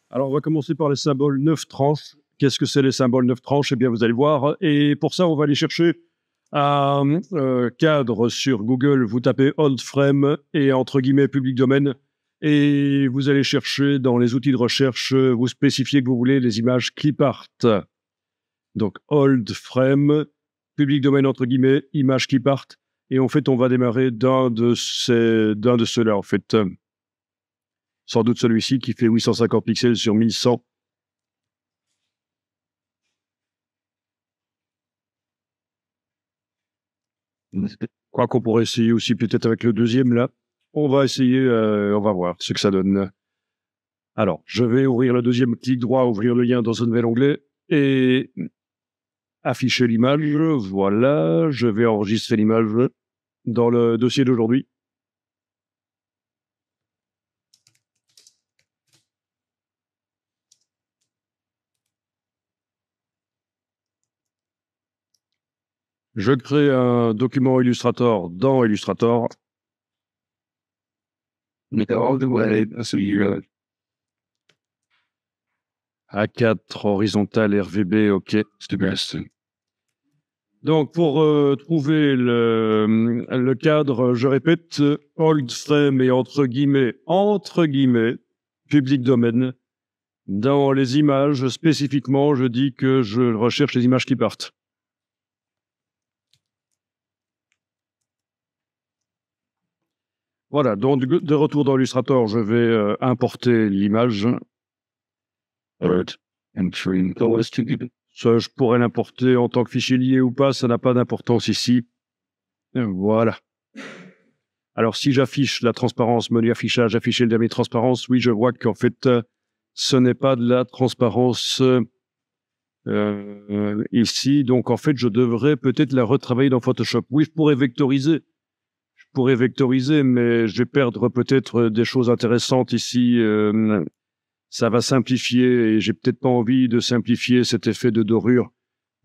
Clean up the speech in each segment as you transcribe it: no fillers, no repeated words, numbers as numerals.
Alors, on va commencer par les symboles 9 tranches. Qu'est-ce que c'est les symboles 9 tranches? Eh bien, vous allez voir. Et pour ça, on va aller chercher un cadre sur Google. Vous tapez Old Frame et entre guillemets public domaine. Et vous allez chercher dans les outils de recherche, vous spécifiez que vous voulez les images clip art. Donc, Old Frame, public domaine entre guillemets, image clip art. Et en fait, on va démarrer d'un de ceux-là, en fait. Sans doute celui-ci qui fait 850 pixels sur 1100. Quoi qu'on pourrait essayer aussi peut-être avec le deuxième là. On va essayer, on va voir ce que ça donne. Alors, je vais ouvrir le deuxième, clic droit, ouvrir le lien dans un nouvel onglet et afficher l'image. Voilà, je vais enregistrer l'image dans le dossier d'aujourd'hui. Je crée un document Illustrator dans Illustrator. A4 horizontal RVB, ok. Donc, pour trouver le cadre, je répète, Old Frame et entre guillemets, public domaine. Dans les images, spécifiquement, je dis que je recherche les images qui partent. Voilà, donc de retour dans Illustrator, je vais importer l'image. Ça, je pourrais l'importer en tant que fichier lié ou pas, ça n'a pas d'importance ici. Voilà. Alors, si j'affiche la transparence, menu affichage, afficher le diamètre transparence, oui, je vois qu'en fait, ce n'est pas de la transparence ici. Donc, en fait, je devrais peut-être la retravailler dans Photoshop. Oui, je pourrais vectoriser. Mais je vais perdre peut-être des choses intéressantes ici. Ça va simplifier et j'ai peut-être pas envie de simplifier cet effet de dorure.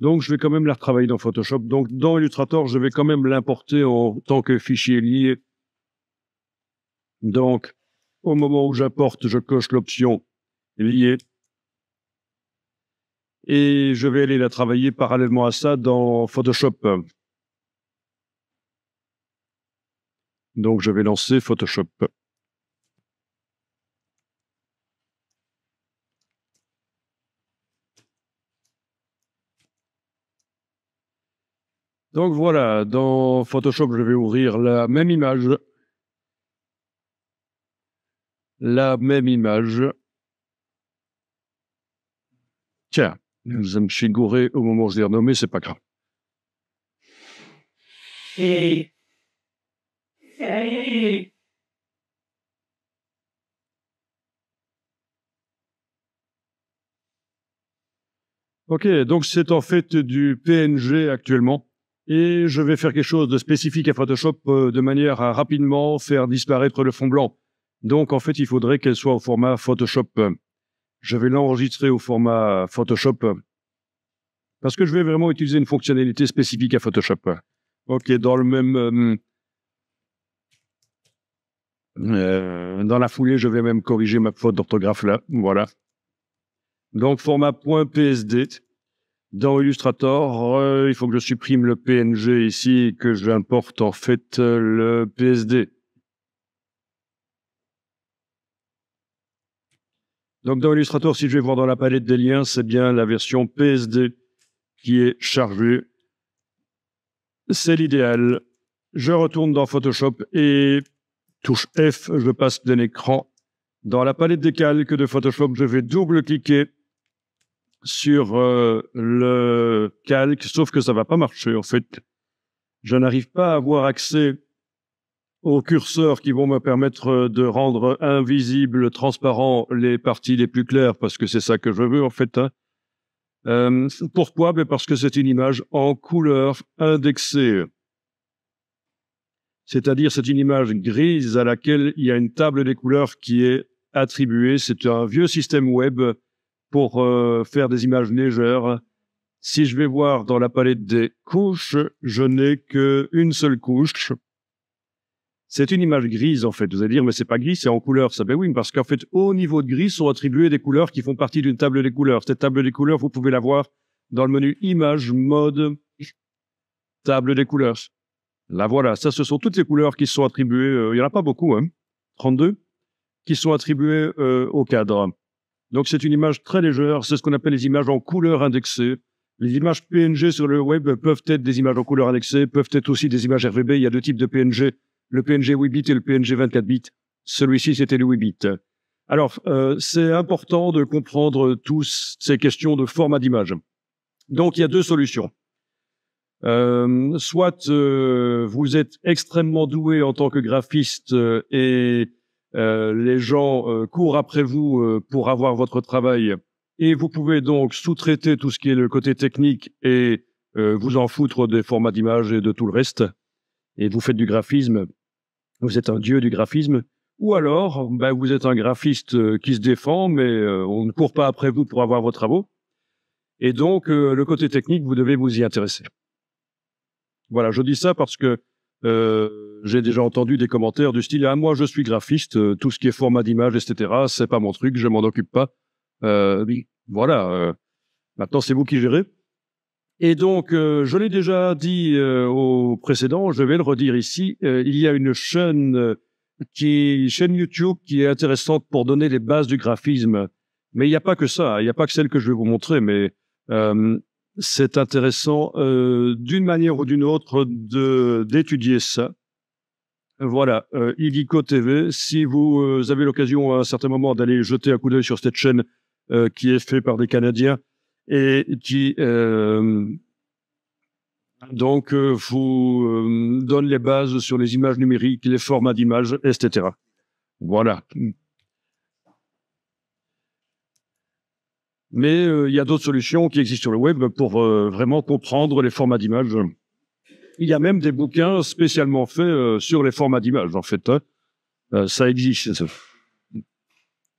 Donc, je vais quand même la retravailler dans Photoshop. Donc, dans Illustrator, je vais quand même l'importer en tant que fichier lié. Donc, au moment où j'importe, je coche l'option lié. Et je vais aller la travailler parallèlement à ça dans Photoshop. Donc, je vais lancer Photoshop. Donc voilà, dans Photoshop, je vais ouvrir la même image. Tiens, je me suis gouré au moment où je l'ai renommé, c'est pas grave. Ok, donc c'est en fait du PNG actuellement. Et je vais faire quelque chose de spécifique à Photoshop de manière à rapidement faire disparaître le fond blanc. Donc en fait, il faudrait qu'elle soit au format Photoshop. Je vais l'enregistrer au format Photoshop parce que je vais vraiment utiliser une fonctionnalité spécifique à Photoshop. Ok, dans le même... dans la foulée, je vais même corriger ma faute d'orthographe là. Voilà. Donc, format .psd. Dans Illustrator, il faut que je supprime le PNG ici et que j'importe en fait le PSD. Donc, dans Illustrator, si je vais voir dans la palette des liens, c'est bien la version PSD qui est chargée. C'est l'idéal. Je retourne dans Photoshop et touche F, je passe d'un écran. Dans la palette des calques de Photoshop, je vais double-cliquer sur le calque, sauf que ça va pas marcher en fait. Je n'arrive pas à avoir accès aux curseurs qui vont me permettre de rendre invisibles, transparents les parties les plus claires, parce que c'est ça que je veux en fait. Pourquoi? Parce que c'est une image en couleur indexée. C'est-à-dire c'est une image grise à laquelle il y a une table des couleurs qui est attribuée. C'est un vieux système web pour faire des images légères. Si je vais voir dans la palette des couches, je n'ai qu'une seule couche. C'est une image grise, en fait. Vous allez dire, mais c'est pas gris, c'est en couleur. Ça, ben oui, parce qu'en fait, au niveau de gris sont attribuées des couleurs qui font partie d'une table des couleurs. Cette table des couleurs, vous pouvez la voir dans le menu Images, Mode, Table des couleurs. Là, voilà. Ça, ce sont toutes les couleurs qui sont attribuées. Il y en a pas beaucoup, hein. 32, qui sont attribuées au cadre. Donc, c'est une image très légère. C'est ce qu'on appelle les images en couleur indexées. Les images PNG sur le web peuvent être des images en couleur indexées, peuvent être aussi des images RVB. Il y a deux types de PNG, le PNG 8 bits et le PNG 24 bits. Celui-ci, c'était le 8 bits. Alors, c'est important de comprendre tous ces questions de format d'image. Donc, il y a deux solutions. Soit vous êtes extrêmement doué en tant que graphiste et les gens courent après vous pour avoir votre travail et vous pouvez donc sous-traiter tout ce qui est le côté technique et vous en foutre des formats d'image et de tout le reste et vous faites du graphisme, vous êtes un dieu du graphisme, ou alors ben, vous êtes un graphiste qui se défend mais on ne court pas après vous pour avoir vos travaux et donc le côté technique vous devez vous y intéresser. Voilà, je dis ça parce que j'ai déjà entendu des commentaires du style « Ah, moi, je suis graphiste, tout ce qui est format d'image, etc., c'est pas mon truc, je m'en occupe pas. » Voilà, maintenant, c'est vous qui gérez. Et donc, je l'ai déjà dit au précédent, je vais le redire ici, il y a une chaîne YouTube qui est intéressante pour donner les bases du graphisme. Mais il n'y a pas que ça, il n'y a pas que celle que je vais vous montrer, mais c'est intéressant d'une manière ou d'une autre d'étudier ça. Voilà, Illico TV, si vous avez l'occasion à un certain moment d'aller jeter un coup d'œil sur cette chaîne qui est faite par des Canadiens et qui donc vous donne les bases sur les images numériques, les formats d'images, etc. Voilà. Mais il y a d'autres solutions qui existent sur le web pour vraiment comprendre les formats d'images. Il y a même des bouquins spécialement faits sur les formats d'images, en fait. Hein. Ça existe.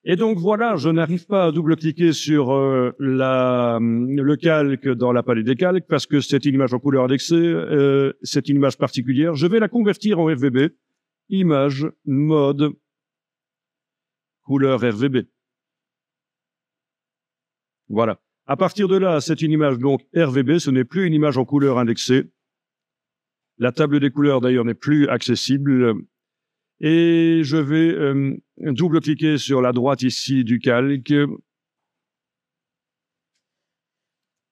Et donc voilà, je n'arrive pas à double-cliquer sur le calque dans la palette des calques parce que c'est une image en couleur indexée, c'est une image particulière. Je vais la convertir en RVB. Image, mode, couleur RVB. Voilà. À partir de là, c'est une image donc RVB, ce n'est plus une image en couleur indexée. La table des couleurs, d'ailleurs, n'est plus accessible. Et je vais double-cliquer sur la droite ici du calque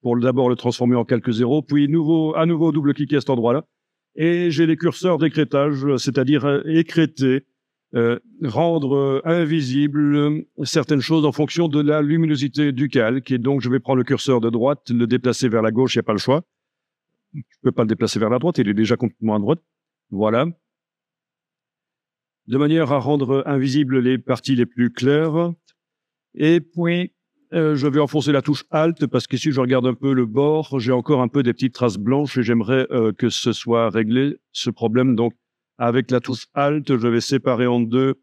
pour d'abord le transformer en calque 0, puis à nouveau double-cliquer à cet endroit-là. Et j'ai les curseurs d'écrêtage, c'est-à-dire écrêter, rendre invisible certaines choses en fonction de la luminosité du calque. Et donc, je vais prendre le curseur de droite, le déplacer vers la gauche, il n'y a pas le choix. Je ne peux pas le déplacer vers la droite, il est déjà complètement à droite. Voilà. De manière à rendre invisibles les parties les plus claires. Et puis, je vais enfoncer la touche Alt, parce qu'ici, je regarde un peu le bord, j'ai encore un peu des petites traces blanches, et j'aimerais que ce soit réglé, ce problème. Donc, avec la touche Alt, je vais séparer en deux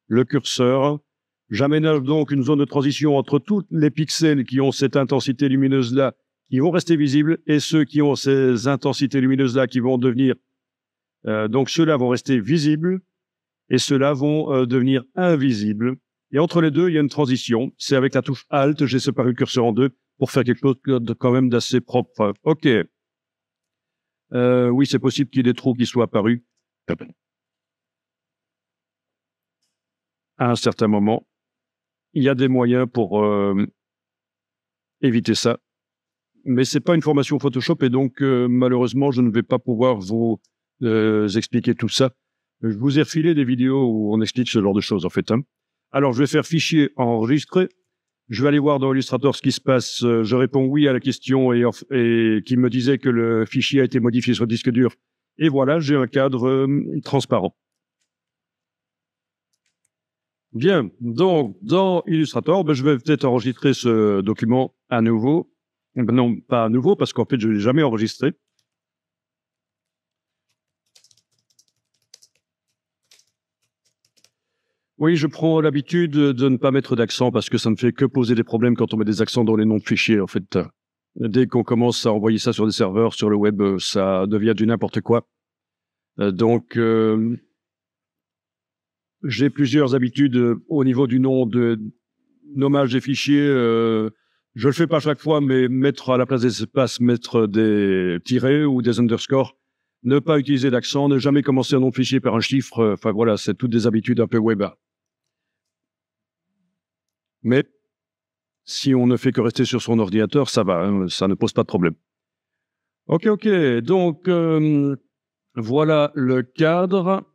le curseur. J'aménage donc une zone de transition entre tous les pixels qui ont cette intensité lumineuse-là, qui vont rester visibles, et ceux qui ont ces intensités lumineuses-là qui vont devenir... donc, ceux-là vont rester visibles, et ceux-là vont devenir invisibles. Et entre les deux, il y a une transition. C'est avec la touche Alt, j'ai séparé le curseur en deux pour faire quelque chose de quand même d'assez propre. OK. Oui, c'est possible qu'il y ait des trous qui soient apparus à un certain moment. Il y a des moyens pour éviter ça. Mais c'est pas une formation Photoshop et donc malheureusement, je ne vais pas pouvoir vous expliquer tout ça. Je vous ai refilé des vidéos où on explique ce genre de choses, en fait. Hein. Alors, je vais faire fichier enregistré. Je vais aller voir dans Illustrator ce qui se passe. Je réponds oui à la question et qui me disait que le fichier a été modifié sur le disque dur. Et voilà, j'ai un cadre transparent. Bien, donc, dans Illustrator, je vais peut-être enregistrer ce document à nouveau. Non, pas à nouveau, parce qu'en fait, je ne l'ai jamais enregistré. Oui, je prends l'habitude de ne pas mettre d'accent parce que ça ne fait que poser des problèmes quand on met des accents dans les noms de fichiers. En fait, dès qu'on commence à envoyer ça sur des serveurs, sur le web, ça devient du n'importe quoi. Donc, j'ai plusieurs habitudes au niveau du nom de nommage des fichiers. Je le fais pas chaque fois, mais mettre à la place des espaces, mettre des tirets ou des underscores. Ne pas utiliser d'accent, ne jamais commencer un nom de fichier par un chiffre. Enfin voilà, c'est toutes des habitudes un peu web. Mais si on ne fait que rester sur son ordinateur, ça va, hein, ça ne pose pas de problème. Ok. Donc, voilà le cadre.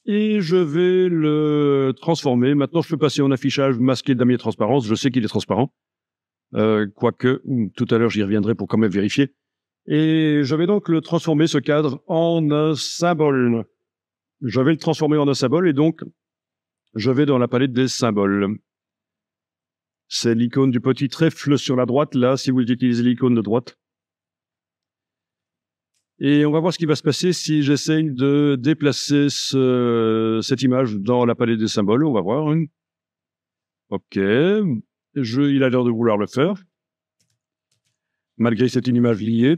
Et je vais le transformer. Maintenant, je peux passer en affichage masqué damier transparence. Je sais qu'il est transparent. Quoique, tout à l'heure, j'y reviendrai pour quand même vérifier. Et je vais donc le transformer, ce cadre, en un symbole. Je vais le transformer en un symbole et donc, je vais dans la palette des symboles. C'est l'icône du petit trèfle sur la droite, là, si vous utilisez l'icône de droite. Et on va voir ce qui va se passer si j'essaye de déplacer cette image dans la palette des symboles. On va voir. Ok. Il a l'air de vouloir le faire. Malgré que c'est une image liée.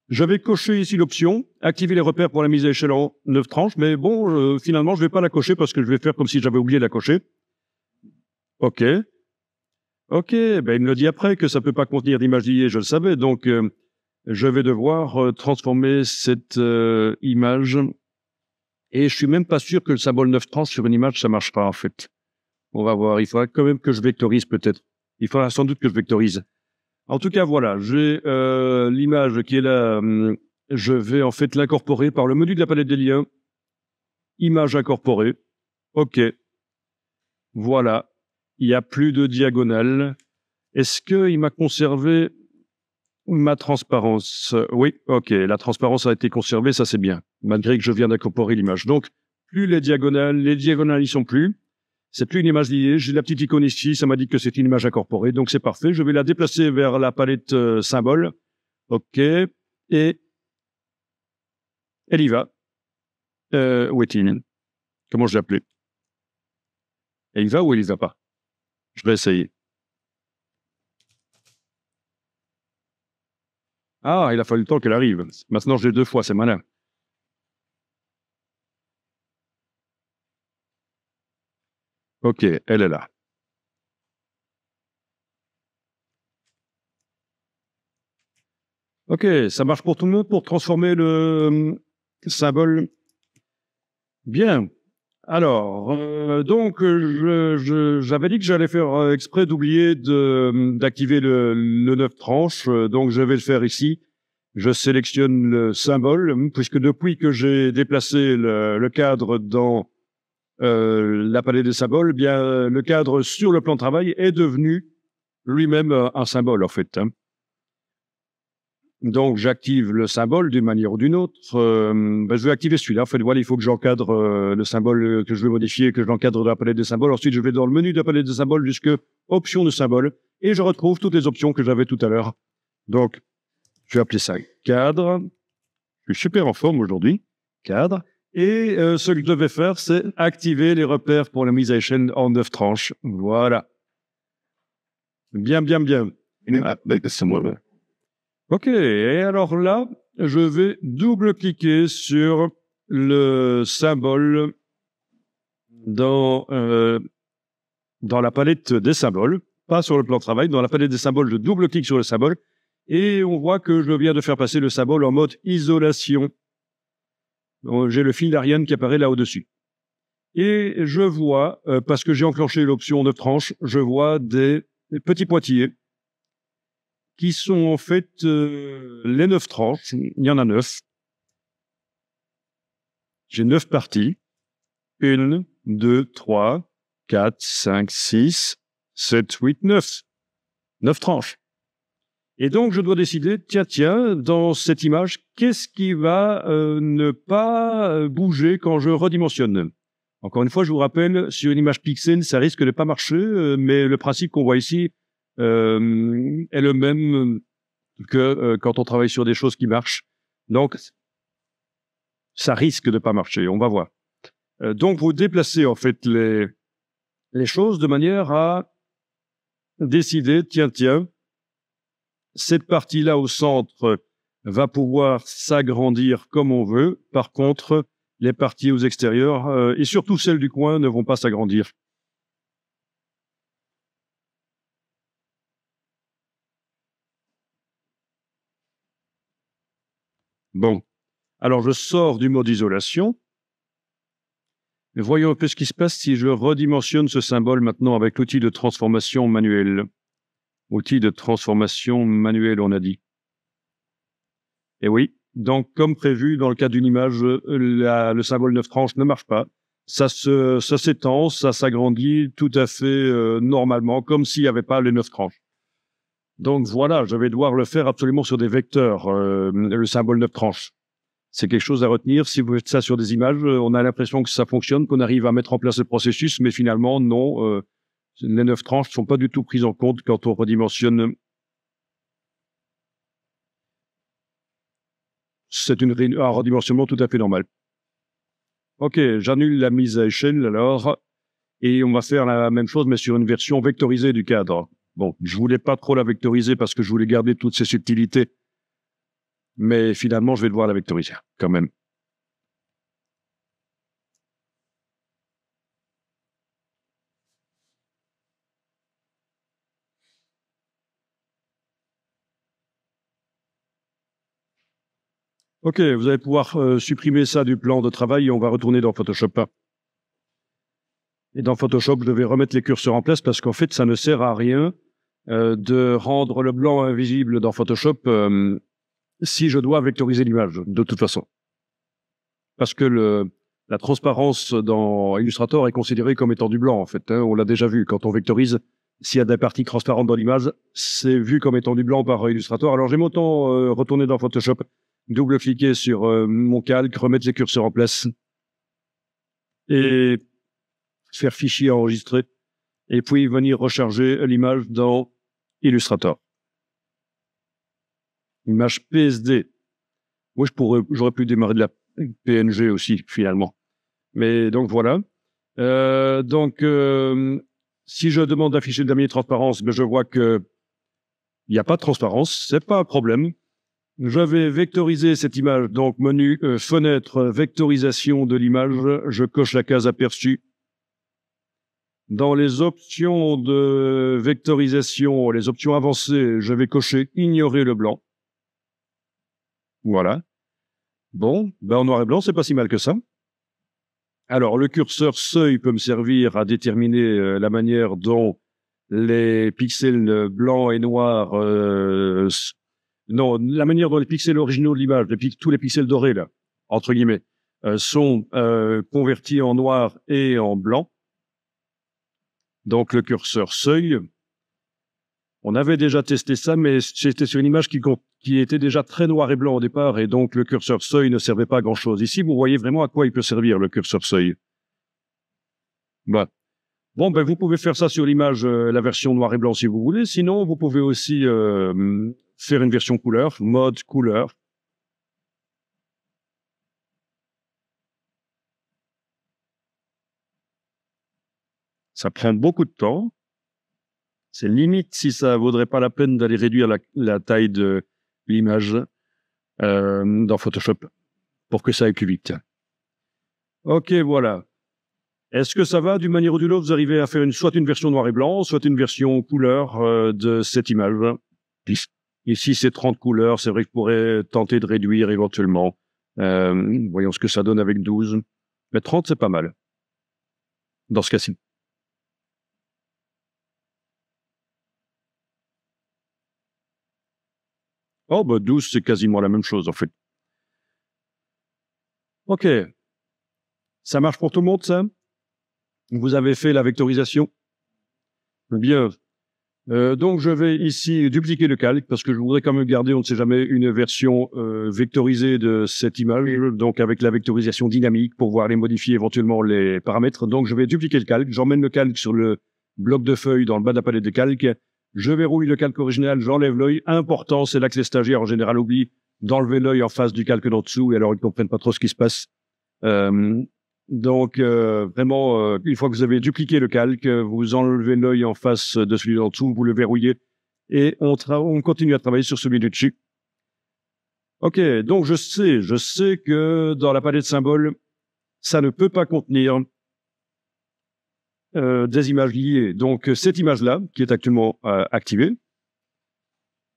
Je vais cocher ici l'option « Activer les repères pour la mise à échelle en 9 tranches ». Mais bon, finalement, je ne vais pas la cocher parce que je vais faire comme si j'avais oublié de la cocher. Ok. Ok, ben il me le dit après que ça ne peut pas contenir d'image liée, je le savais. Donc, je vais devoir transformer cette image. Et je suis même pas sûr que le symbole 9 tranches sur une image, ça marchera en fait. On va voir. Il faudra quand même que je vectorise peut-être. Il faudra sans doute que je vectorise. En tout cas, voilà, j'ai l'image qui est là. Je vais en fait l'incorporer par le menu de la palette des liens. Image incorporée. OK. Voilà. Il n'y a plus de diagonale. Est-ce qu'il m'a conservé ma transparence? Oui, OK. La transparence a été conservée, ça c'est bien. Malgré que je viens d'incorporer l'image. Donc, plus les diagonales y sont plus. C'est plus une image liée. J'ai la petite icône ici. Ça m'a dit que c'est une image incorporée. Donc, c'est parfait. Je vais la déplacer vers la palette symbole. OK. Et elle y va. Où est-il? Comment je l'ai appelé? Elle y va ou elle y va pas? Je vais essayer. Ah, il a fallu le temps qu'elle arrive. Maintenant, je l'ai 2 fois. C'est malin. OK. Elle est là. OK, ça marche pour tout le monde pour transformer le symbole. Bien. Alors, donc, j'avais dit que j'allais faire exprès d'oublier d'activer le 9 tranches, donc je vais le faire ici. Je sélectionne le symbole, puisque depuis que j'ai déplacé le cadre dans la palette des symboles, bien, le cadre sur le plan de travail est devenu lui-même un symbole, en fait. Hein. Donc, j'active le symbole d'une manière ou d'une autre. Je vais activer celui-là. En fait, voilà, il faut que j'encadre le symbole que je vais modifier, que je l'encadre dans la palette des symboles. Ensuite, je vais dans le menu de la palette des symboles jusque options de symbole et je retrouve toutes les options que j'avais tout à l'heure. Donc, je vais appeler ça cadre. Je suis super en forme aujourd'hui. Cadre. Et ce que je devais faire, c'est activer les repères pour la mise à échelle en 9 tranches. Voilà. Bien. OK, et alors là, je vais double-cliquer sur le symbole dans la palette des symboles, pas sur le plan de travail, dans la palette des symboles, je double-clique sur le symbole, et on voit que je viens de faire passer le symbole en mode isolation. J'ai le fil d'Ariane qui apparaît là au-dessus. Et je vois, parce que j'ai enclenché l'option de tranche, je vois des petits pointillés qui sont en fait les 9 tranches. Il y en a 9. J'ai 9 parties. 1, 2, 3, 4, 5, 6, 7, 8, 9. 9 tranches. Et donc, je dois décider, tiens, dans cette image, qu'est-ce qui va ne pas bouger quand je redimensionne? Encore une fois, je vous rappelle, sur une image pixel, ça risque de ne pas marcher, mais le principe qu'on voit ici est le même que quand on travaille sur des choses qui marchent. Donc, ça risque de ne pas marcher, on va voir. Donc, vous déplacez en fait les choses de manière à décider, tiens, cette partie-là au centre va pouvoir s'agrandir comme on veut. Par contre, les parties aux extérieurs, et surtout celles du coin ne vont pas s'agrandir. Bon, alors je sors du mode isolation. Et voyons un peu ce qui se passe si je redimensionne ce symbole maintenant avec l'outil de transformation manuelle. Outil de transformation manuelle, on a dit. Et oui, donc comme prévu, dans le cas d'une image, le symbole 9 tranches ne marche pas. Ça s'étend, ça s'agrandit tout à fait normalement, comme s'il n'y avait pas les 9 tranches. Donc voilà, je vais devoir le faire absolument sur des vecteurs, le symbole 9 tranches. C'est quelque chose à retenir. Si vous faites ça sur des images, on a l'impression que ça fonctionne, qu'on arrive à mettre en place le processus, mais finalement, non. Les 9 tranches ne sont pas du tout prises en compte quand on redimensionne. C'est un redimensionnement tout à fait normal. Ok, j'annule la mise à échelle alors, et on va faire la même chose, mais sur une version vectorisée du cadre. Bon, je voulais pas trop la vectoriser parce que je voulais garder toutes ces subtilités. Mais finalement, je vais devoir la vectoriser, quand même. Ok, vous allez pouvoir supprimer ça du plan de travail et on va retourner dans Photoshop. Et dans Photoshop, je vais remettre les curseurs en place parce qu'en fait, ça ne sert à rien de rendre le blanc invisible dans Photoshop si je dois vectoriser l'image, de toute façon. Parce que la transparence dans Illustrator est considérée comme étant du blanc, en fait. On l'a déjà vu, quand on vectorise, s'il y a des parties transparentes dans l'image, c'est vu comme étant du blanc par Illustrator. Alors j'aime autant retourner dans Photoshop, double-cliquer sur mon calque, remettre les curseurs en place et faire fichier enregistré, et puis venir recharger l'image dans Illustrator. Image PSD. Moi, j'aurais pu démarrer de la PNG aussi, finalement. Mais donc, voilà. Si je demande d'afficher de la mini-transparence, ben, je vois que il n'y a pas de transparence. C'est pas un problème. Je vais vectoriser cette image. Donc, menu fenêtre, vectorisation de l'image. Je coche la case aperçue. Dans les options de vectorisation, les options avancées, je vais cocher ignorer le blanc. Voilà. Bon, ben en noir et blanc, c'est pas si mal que ça. Alors, le curseur seuil peut me servir à déterminer la manière dont les pixels blancs et noirs, non, la manière dont les pixels originaux de l'image, tous les pixels dorés là, entre guillemets, sont convertis en noir et en blanc. Donc, le curseur seuil, on avait déjà testé ça, mais c'était sur une image qui était déjà très noir et blanc au départ, et donc le curseur seuil ne servait pas à grand-chose. Ici, vous voyez vraiment à quoi il peut servir, le curseur seuil. Bah. Bon, ben vous pouvez faire ça sur l'image, la version noir et blanc si vous voulez. Sinon, vous pouvez aussi faire une version couleur, mode couleur. Ça prend beaucoup de temps. C'est limite si ça vaudrait pas la peine d'aller réduire la taille de l'image dans Photoshop pour que ça aille plus vite. Ok, voilà. Est-ce que ça va d'une manière ou d'une autre? Vous arrivez à faire soit une version noir et blanc, soit une version couleur de cette image. Ici, c'est 30 couleurs. C'est vrai que je pourrais tenter de réduire éventuellement. Voyons ce que ça donne avec 12. Mais 30, c'est pas mal. Dans ce cas-ci. Oh, bah 12, c'est quasiment la même chose, en fait. Ok. Ça marche pour tout le monde, ça? Vous avez fait la vectorisation? Bien. Donc, je vais ici dupliquer le calque parce que je voudrais quand même garder, on ne sait jamais, une version vectorisée de cette image, donc avec la vectorisation dynamique pour pouvoir les modifier éventuellement les paramètres. Donc, je vais dupliquer le calque. J'emmène le calque sur le bloc de feuilles dans le bas de la palette de calque. Je verrouille le calque original, j'enlève l'œil. Important, c'est là que les stagiaires en général oublient d'enlever l'œil en face du calque d'en dessous et alors ils ne comprennent pas trop ce qui se passe. Vraiment, une fois que vous avez dupliqué le calque, vous enlevez l'œil en face de celui d'en dessous, vous le verrouillez et on continue à travailler sur celui du dessus. Ok, donc je sais que dans la palette de symboles, ça ne peut pas contenir des images liées. Donc, cette image-là, qui est actuellement activée,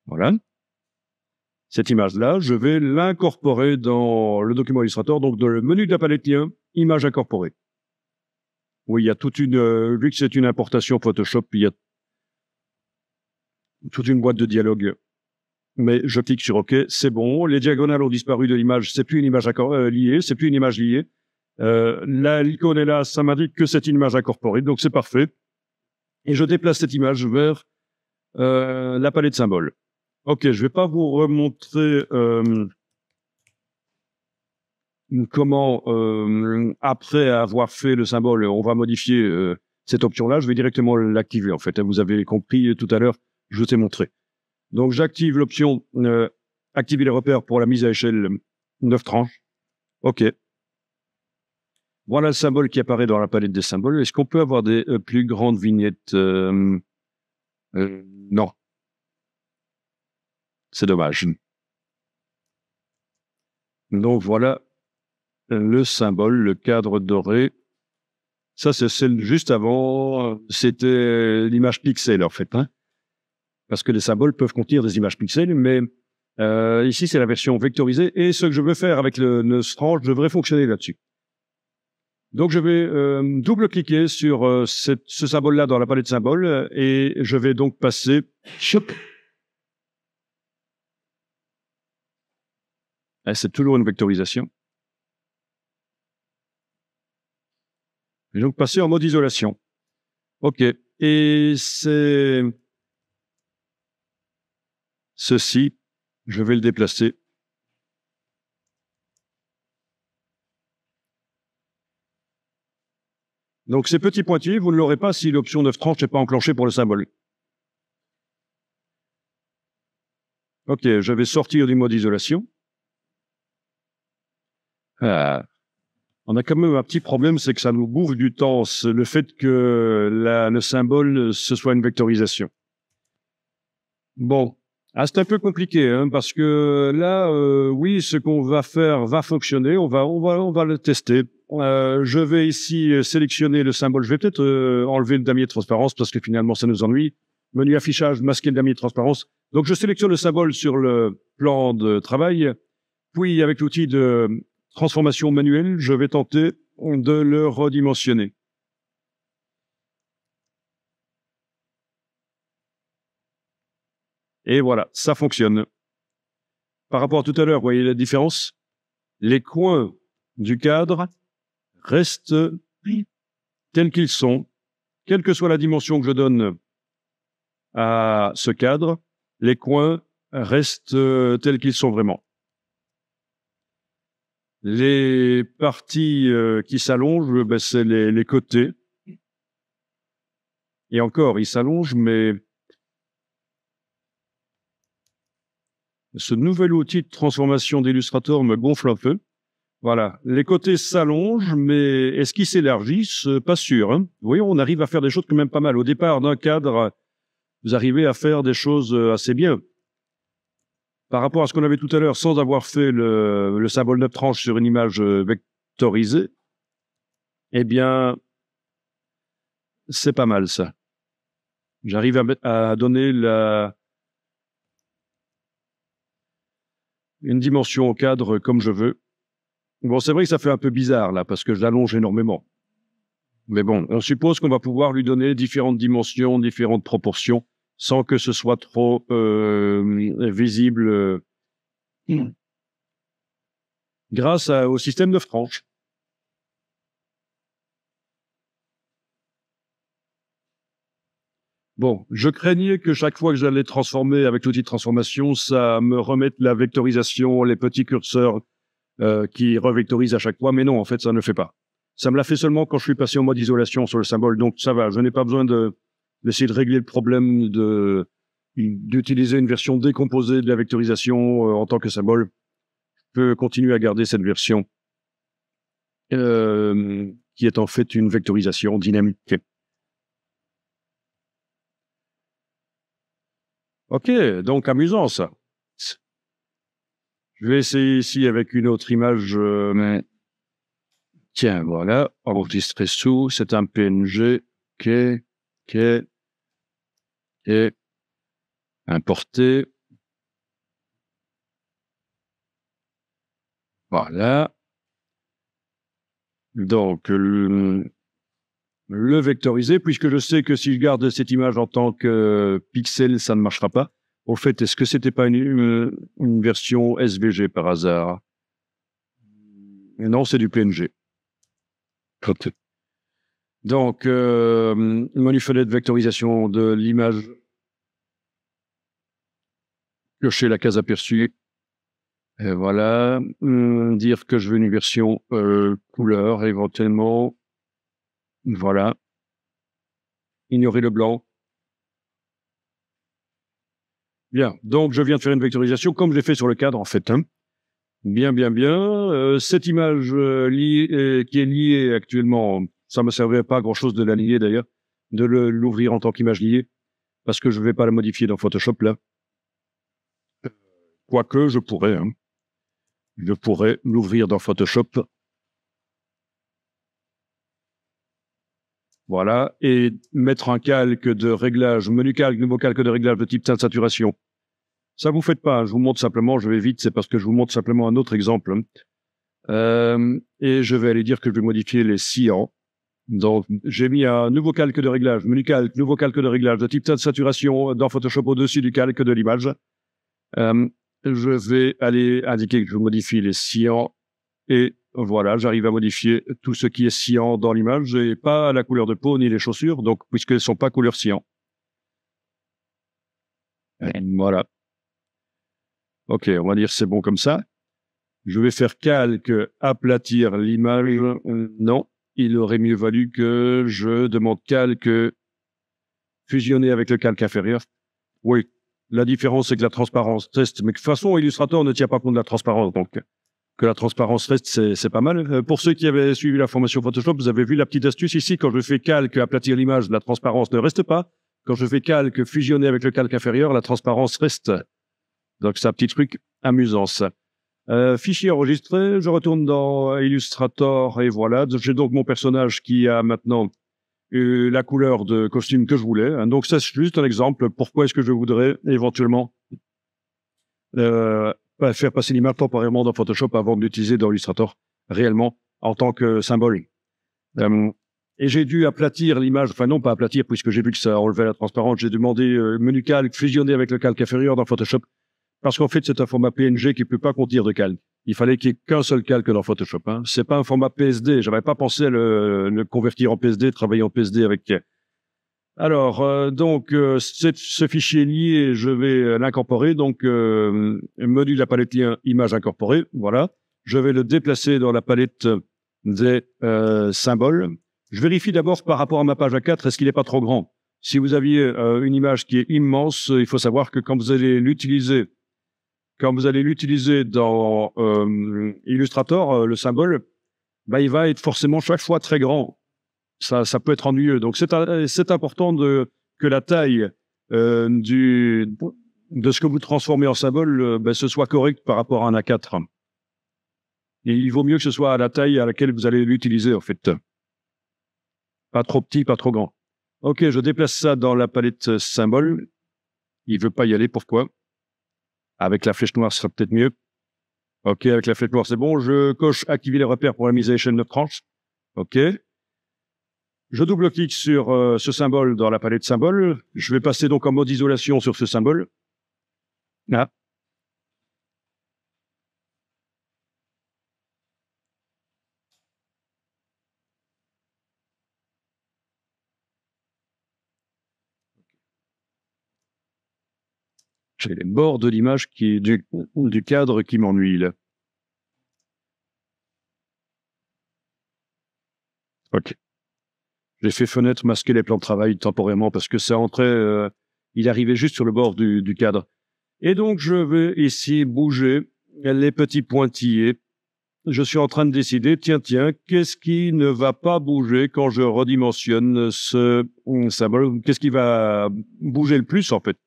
voilà, cette image-là, je vais l'incorporer dans le document Illustrator, donc dans le menu de la palette lien, image incorporée. Oui, il y a toute une, vu que c'est une importation Photoshop, il y a toute une boîte de dialogue. Mais je clique sur OK, c'est bon, les diagonales ont disparu de l'image, c'est plus une image liée, c'est plus une image liée. L'icône est là, ça m'indique que c'est une image incorporée, donc c'est parfait. Et je déplace cette image vers la palette de symboles. OK, je vais pas vous remontrer comment, après avoir fait le symbole, on va modifier cette option-là. Je vais directement l'activer, en fait. Vous avez compris tout à l'heure, je vous ai montré. Donc, j'active l'option activer les repères pour la mise à échelle 9 tranches. OK. Voilà le symbole qui apparaît dans la palette des symboles. Est-ce qu'on peut avoir des plus grandes vignettes non. C'est dommage. Donc, voilà le symbole, le cadre doré. Ça, c'est celle juste avant. C'était l'image pixel, en fait. Hein, parce que les symboles peuvent contenir des images pixels, mais ici, c'est la version vectorisée. Et ce que je veux faire avec le strange devrait fonctionner là-dessus. Donc, je vais double-cliquer sur ce symbole-là dans la palette de symboles et je vais donc passer... C'est toujours une vectorisation. Je vais donc passer en mode isolation. OK. Et c'est... Ceci, je vais le déplacer. Donc, ces petits pointillés, vous ne l'aurez pas si l'option 9 tranches n'est pas enclenchée pour le symbole. OK, je vais sortir du mode isolation. On a quand même un petit problème, c'est que ça nous bouffe du temps, le fait que le symbole, ce soit une vectorisation. Bon, c'est un peu compliqué, hein, parce que là, oui, ce qu'on va faire va fonctionner, on va le tester. Je vais ici sélectionner le symbole. Je vais peut-être enlever le damier de transparence parce que finalement, ça nous ennuie. Menu affichage, masquer le damier de transparence. Donc, je sélectionne le symbole sur le plan de travail. Puis, avec l'outil de transformation manuelle, je vais tenter de le redimensionner. Et voilà, ça fonctionne. Par rapport à tout à l'heure, vous voyez la différence? Les coins du cadre restent tels qu'ils sont, quelle que soit la dimension que je donne à ce cadre, les coins restent tels qu'ils sont vraiment. Les parties qui s'allongent, ben, c'est les côtés. Et encore, ils s'allongent, mais ce nouvel outil de transformation d'Illustrator me gonfle un peu. Voilà, les côtés s'allongent, mais est-ce qu'ils s'élargissent? Pas sûr. Hein. Vous voyez, on arrive à faire des choses quand même pas mal. Au départ d'un cadre, vous arrivez à faire des choses assez bien. Par rapport à ce qu'on avait tout à l'heure, sans avoir fait le symbole 9 tranches sur une image vectorisée, eh bien, c'est pas mal ça. J'arrive à donner une dimension au cadre comme je veux. Bon, c'est vrai que ça fait un peu bizarre là, parce que je l'allonge énormément. Mais bon, on suppose qu'on va pouvoir lui donner différentes dimensions, différentes proportions, sans que ce soit trop visible grâce au système 9 tranches. Bon, je craignais que chaque fois que j'allais transformer avec l'outil de transformation, ça me remette la vectorisation, les petits curseurs qui revectorisent à chaque fois, mais non, en fait, ça ne le fait pas. Ça me l'a fait seulement quand je suis passé en mode isolation sur le symbole, donc ça va, je n'ai pas besoin d'essayer de régler le problème d'utiliser une version décomposée de la vectorisation en tant que symbole. Je peux continuer à garder cette version qui est en fait une vectorisation dynamique. Ok, donc amusant ça. Je vais essayer ici avec une autre image Tiens, voilà, enregistrer sous, c'est un PNG, ok, importer. Voilà. Donc, le vectoriser, puisque je sais que si je garde cette image en tant que pixel, ça ne marchera pas. Au fait, est-ce que c'était pas une version SVG par hasard? Non, c'est du PNG. Donc, menu fenêtre vectorisation de l'image. Cocher la case aperçue. Et voilà. Dire que je veux une version couleur, éventuellement. Voilà. Ignorer le blanc. Bien. Donc, je viens de faire une vectorisation comme j'ai fait sur le cadre, en fait. Hein. Bien. Cette image qui est liée actuellement, ça ne me servait pas à grand-chose de la lier, d'ailleurs, de l'ouvrir en tant qu'image liée, parce que je ne vais pas la modifier dans Photoshop, là. Quoique, je pourrais. Hein. Je pourrais l'ouvrir dans Photoshop. Voilà, et mettre un calque de réglage, menu calque, nouveau calque de réglage de type teinte saturation. Ça vous faites pas, hein, je vous montre simplement, je vais vite, c'est parce que je vous montre simplement un autre exemple. Et je vais aller dire que je vais modifier les cyan. Donc, j'ai mis un nouveau calque de réglage, menu calque, nouveau calque de réglage de type teinte saturation dans Photoshop au-dessus du calque de l'image. Je vais aller indiquer que je modifie les cyans et voilà, j'arrive à modifier tout ce qui est cyan dans l'image et pas la couleur de peau ni les chaussures, donc puisqu'elles ne sont pas couleur cyan. Voilà. Ok, on va dire c'est bon comme ça. Je vais faire calque, aplatir l'image. Non, il aurait mieux valu que je demande calque fusionner avec le calque inférieur. Oui, la différence c'est que la transparence reste, mais de toute façon Illustrator ne tient pas compte de la transparence, donc que la transparence reste, c'est pas mal. Pour ceux qui avaient suivi la formation Photoshop, vous avez vu la petite astuce ici. Quand je fais calque, aplatir l'image, la transparence ne reste pas. Quand je fais calque, fusionner avec le calque inférieur, la transparence reste. Donc, c'est un petit truc amusant, ça. Fichier enregistré, je retourne dans Illustrator et voilà. J'ai donc mon personnage qui a maintenant la couleur de costume que je voulais. Donc, ça, c'est juste un exemple. Pourquoi est-ce que je voudrais éventuellement faire passer l'image temporairement dans Photoshop avant de l'utiliser dans Illustrator réellement en tant que symbole. Et j'ai dû aplatir l'image, enfin non pas aplatir puisque j'ai vu que ça enlevait la transparence, j'ai demandé menu calque fusionner avec le calque inférieur dans Photoshop parce qu'en fait c'est un format PNG qui ne peut pas contenir de calque. Il fallait qu'il n'y ait qu'un seul calque dans Photoshop. Hein. C'est pas un format PSD, j'avais pas pensé à le convertir en PSD, travailler en PSD avec. Alors, donc, ce fichier lié, je vais l'incorporer. Donc, menu de la palette lien, image incorporée. Voilà. Je vais le déplacer dans la palette des symboles. Je vérifie d'abord par rapport à ma page A4, est-ce qu'il n'est pas trop grand? Si vous aviez une image qui est immense, il faut savoir que quand vous allez l'utiliser dans Illustrator, le symbole, bah, il va être forcément chaque fois très grand. Ça peut être ennuyeux. Donc, c'est important que la taille de ce que vous transformez en symbole, ce soit correct par rapport à un A4. Et il vaut mieux que ce soit à la taille à laquelle vous allez l'utiliser, en fait. Pas trop petit, pas trop grand. Ok, je déplace ça dans la palette symbole. Il veut pas y aller, pourquoi? Avec la flèche noire, ce sera peut-être mieux. Ok, avec la flèche noire, c'est bon. Je coche activer les repères pour la mise à échelle de tranche. Ok. Je double-clique sur ce symbole dans la palette symbole. Je vais passer donc en mode isolation sur ce symbole. Là. J'ai les bords de l'image du cadre qui m'ennuie là. Ok. J'ai fait fenêtre, masquer les plans de travail temporairement parce que ça entrait, il arrivait juste sur le bord du cadre. Et donc, je vais ici bouger les petits pointillés. Je suis en train de décider, tiens, qu'est-ce qui ne va pas bouger quand je redimensionne ce symbole? Qu'est-ce qui va bouger le plus, en fait?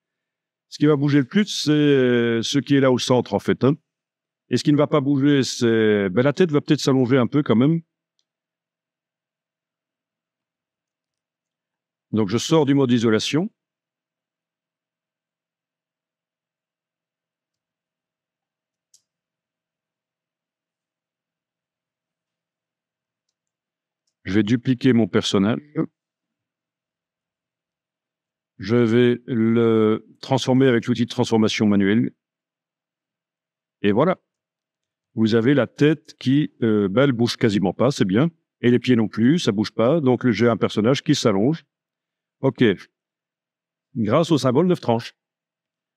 Ce qui va bouger le plus, c'est ce qui est là au centre, en fait. Hein. Et ce qui ne va pas bouger, c'est... la tête va peut-être s'allonger un peu quand même. Donc, je sors du mode isolation. Je vais dupliquer mon personnage. Je vais le transformer avec l'outil de transformation manuelle. Et voilà. Vous avez la tête qui, elle bouge quasiment pas, c'est bien. Et les pieds non plus, ça bouge pas. Donc, j'ai un personnage qui s'allonge. OK. Grâce au symbole 9 tranches.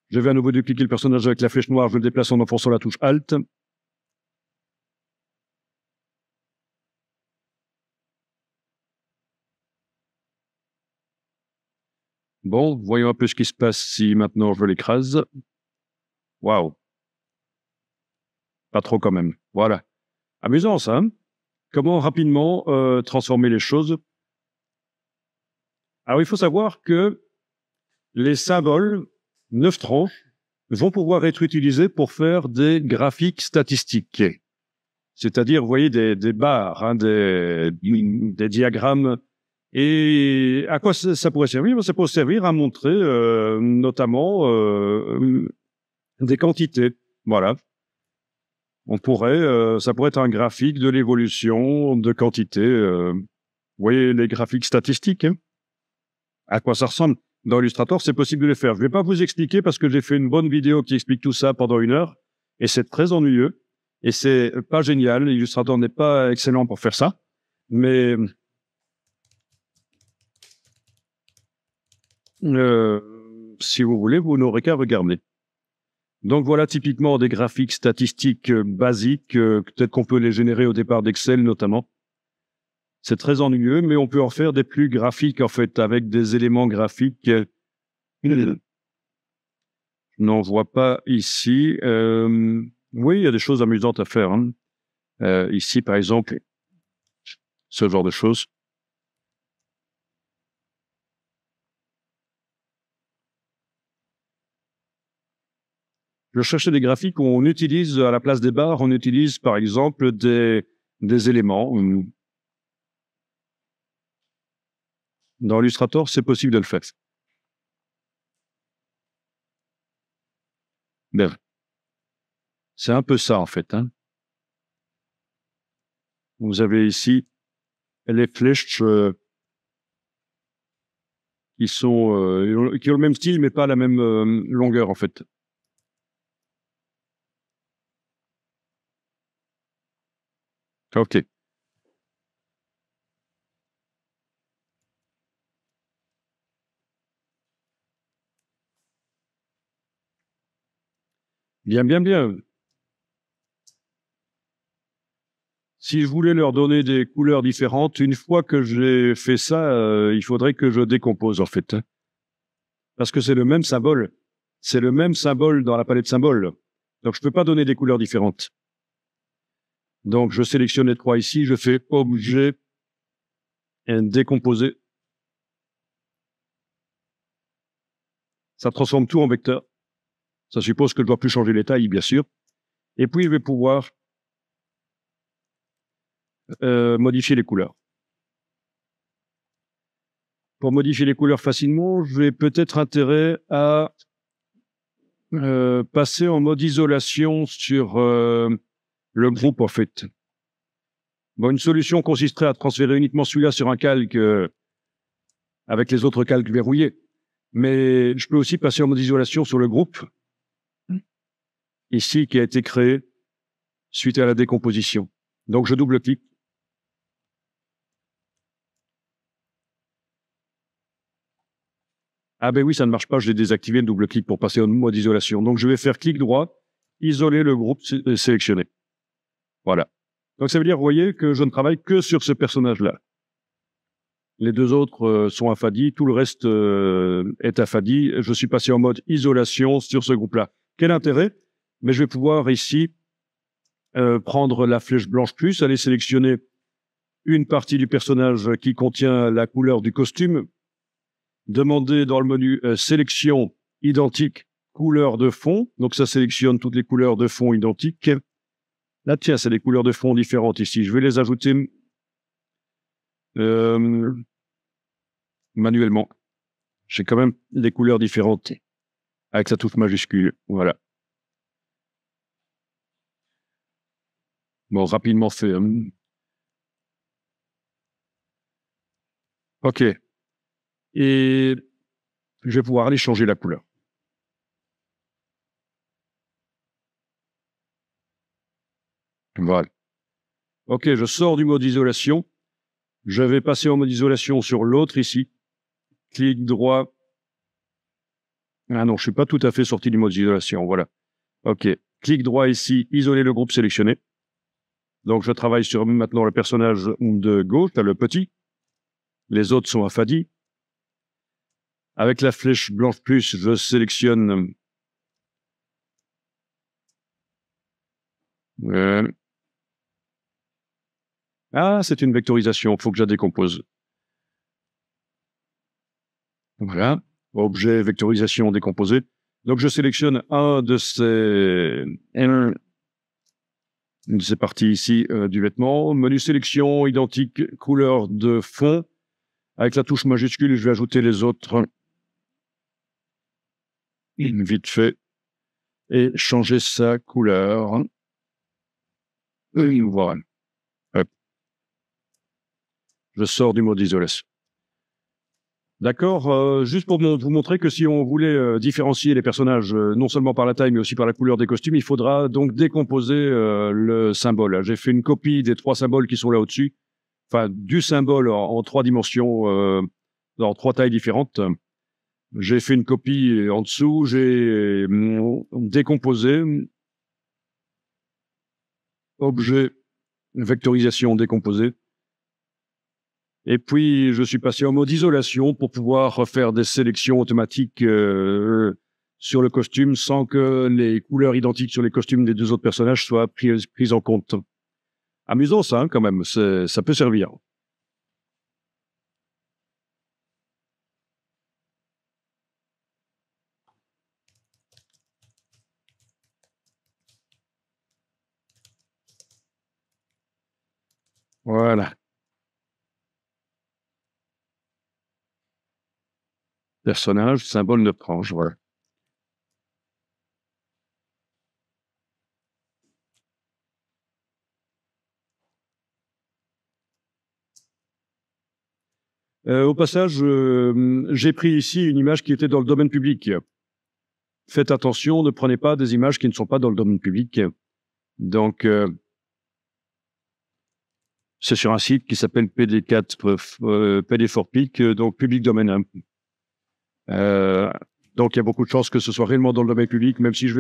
Je vais à nouveau dupliquer le personnage avec la flèche noire. Je le déplace en enfonçant la touche Alt. Bon, voyons un peu ce qui se passe si maintenant je l'écrase. Waouh. Pas trop quand même. Voilà. Amusant ça, hein? Comment rapidement transformer les choses. Alors, il faut savoir que les symboles 9 tranches vont pouvoir être utilisés pour faire des graphiques statistiques. C'est-à-dire, vous voyez, des barres, hein, des diagrammes. Et à quoi ça pourrait servir? Ça pourrait servir à montrer notamment des quantités. Voilà. Ça pourrait être un graphique de l'évolution de quantité. Vous voyez les graphiques statistiques, hein? À quoi ça ressemble? Dans Illustrator, c'est possible de les faire. Je ne vais pas vous expliquer parce que j'ai fait une bonne vidéo qui explique tout ça pendant 1 heure et c'est très ennuyeux et c'est pas génial. Illustrator n'est pas excellent pour faire ça, mais si vous voulez, vous n'aurez qu'à regarder. Donc voilà typiquement des graphiques statistiques basiques. Peut-être qu'on peut les générer au départ d'Excel notamment. C'est très ennuyeux, mais on peut en faire des plus graphiques en fait, avec des éléments graphiques. Je n'en vois pas ici. Oui, il y a des choses amusantes à faire, hein. Ici, par exemple, ce genre de choses. Je cherchais des graphiques où on utilise, à la place des barres, on utilise par exemple des éléments. Dans Illustrator, c'est possible de le faire. Bien. C'est un peu ça, en fait, hein. Vous avez ici les flèches qui ont le même style, mais pas la même longueur, en fait. OK. Bien, bien, bien. Si je voulais leur donner des couleurs différentes, une fois que j'ai fait ça, il faudrait que je décompose, en fait, hein. Parce que c'est le même symbole. C'est le même symbole dans la palette symboles. Donc, je peux pas donner des couleurs différentes. Donc, je sélectionne les 3 ici, je fais objet et décomposer. Ça transforme tout en vecteur. Ça suppose que je dois plus changer les tailles, bien sûr. Et puis, je vais pouvoir modifier les couleurs. Pour modifier les couleurs facilement, j'ai peut-être intérêt à passer en mode isolation sur le groupe, en fait. Bon, une solution consisterait à transférer uniquement celui-là sur un calque avec les autres calques verrouillés. Mais je peux aussi passer en mode isolation sur le groupe, ici, qui a été créé suite à la décomposition. Donc, je double-clique. Ah ben oui, ça ne marche pas, j'ai désactivé le double-clic pour passer en mode isolation. Donc, je vais faire clic droit, isoler le groupe sélectionné. Voilà. Donc, ça veut dire, vous voyez, que je ne travaille que sur ce personnage-là. Les 2 autres sont affadis, tout le reste est affadi. Je suis passé en mode isolation sur ce groupe-là. Quel intérêt? Mais je vais pouvoir ici prendre la flèche blanche plus, aller sélectionner une partie du personnage qui contient la couleur du costume, demander dans le menu sélection identique couleur de fond. Donc ça sélectionne toutes les couleurs de fond identiques. Là, tiens, c'est des couleurs de fond différentes ici. Je vais les ajouter manuellement. J'ai quand même des couleurs différentes avec sa touche majuscule. Voilà. Bon, rapidement fait. OK. Et je vais pouvoir aller changer la couleur. Voilà. OK, je sors du mode isolation. Je vais passer en mode isolation sur l'autre ici. Clic droit. Ah non, je suis pas tout à fait sorti du mode isolation. Voilà. OK. Clic droit ici, isoler le groupe sélectionné. Donc, je travaille sur maintenant le personnage de gauche, le petit. Les autres sont affadis. Avec la flèche blanche plus, je sélectionne. Ah, c'est une vectorisation. Il faut que je la décompose. Voilà. Objet, vectorisation décomposé. Donc, je sélectionne un de ces parties ici du vêtement. Menu sélection, identique, couleur de fond. Avec la touche majuscule, je vais ajouter les autres vite fait et changer sa couleur. Voilà. Hop. Je sors du mode isolation. D'accord, juste pour vous montrer que si on voulait différencier les personnages, non seulement par la taille, mais aussi par la couleur des costumes, il faudra donc décomposer le symbole. J'ai fait une copie des 3 symboles qui sont là au-dessus, enfin du symbole en 3 dimensions, dans 3 tailles différentes. J'ai fait une copie en dessous, j'ai décomposé, objet, vectorisation décomposé. Et puis, je suis passé en mode isolation pour pouvoir faire des sélections automatiques sur le costume sans que les couleurs identiques sur les costumes des 2 autres personnages soient prises en compte. Amusant ça, hein, quand même, ça peut servir. Voilà. Personnage, symbole de tranche, voilà. Au passage, j'ai pris ici une image qui était dans le domaine public. Faites attention, ne prenez pas des images qui ne sont pas dans le domaine public. Donc, c'est sur un site qui s'appelle PD4, PD4Pic, donc public domaine. Donc, il y a beaucoup de chances que ce soit réellement dans le domaine public, même si je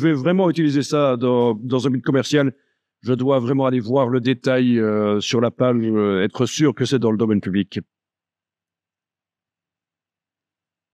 vais vraiment utiliser ça dans un but commercial, je dois vraiment aller voir le détail sur la page, être sûr que c'est dans le domaine public.